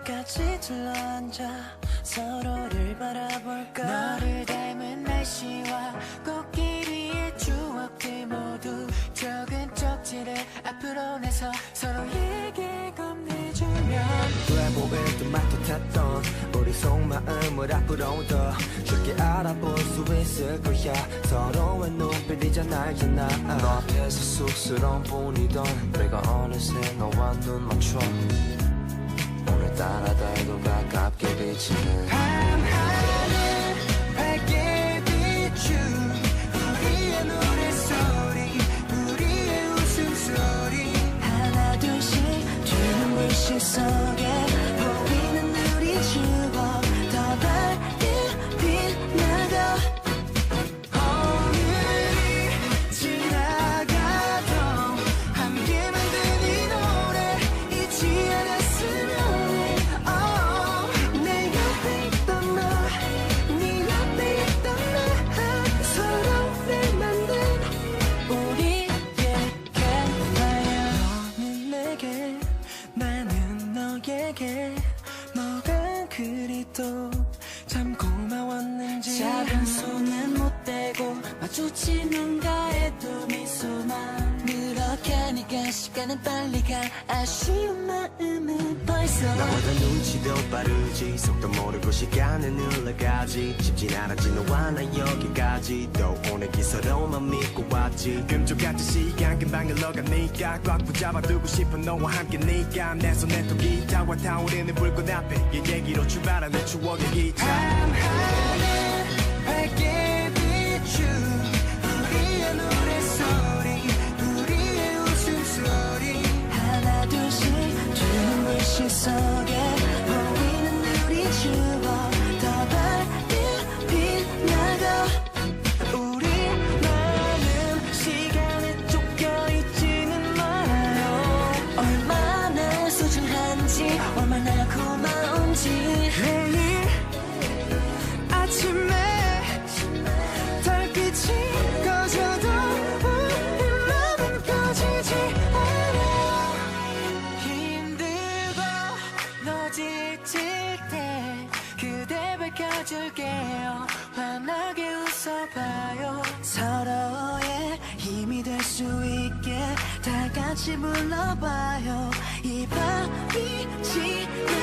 끝까지 둘러앉아 서로를 바라볼까. 너를 닮은 날씨와 꽃길이의 추억들 모두 적은 쪽지를 앞으로 내서 서로에게 건네주면 되보일 듯말도 탔던 우리 속마음을 앞으로 더 쉽게 알아볼 수 있을 거야. 서로의 눈빛이잖아 알잖아. 너 앞에서 쑥스러운 뿐이던 내가 어느새 너와 눈 맞춰 오늘따라 더욱 가깝게 비치는 밤하늘 밝게 비춘 우리의 노래소리 우리의 웃음소리 하나 둘씩 눈물씩 속에 보이는 우리 추억 더 밝게 빛나고 오늘이 지나가도 함께 만든 이 노래 잊지 않았으면 해. 내 옆에 있던 너네 옆에 있던 나 서로를 만든 우리의 campfire. 너는 내게 나는 너에게 뭐가 그리 또 참 고마웠는지 작은 손은 못 대고 마주친 눈가에도 미소만 그렇게 하니까 시간은 빨리 가 아쉬운 마음은 벌써 나보다 눈치도 빠르지 속도 모르고 시간은 흘러가지 쉽진 않았지 너와 나 여기까지 또 오늘기 서로만 믿고 왔지 금쪽같은 시간 금방 흘러가니까 꽉 붙잡아두고 싶어 너와 함께니까 내 손에 또 기타와 타오르는 불꽃 앞에 이 얘기로 출발하는 추억의 기차 밤하늘 밝게 비춘 우리의 노래소리 우리의 웃음소리 하나 둘씩 눈물씩 속에 보이는 우리 추억 더 밝게 빛나고 우리만은 시간에 쫓겨있지는 말아요. 얼마나 소중한지 얼마나 고마운지 매일 아침에 달빛이 꺼져도 우리 맘은 꺼지지 않아. 힘들고 너 지칠 때 그대 밝혀줄게요. 환하게 웃어봐요. 서로의 힘이 될 수 있게 다 같이 불러봐요. 이 밤이 지나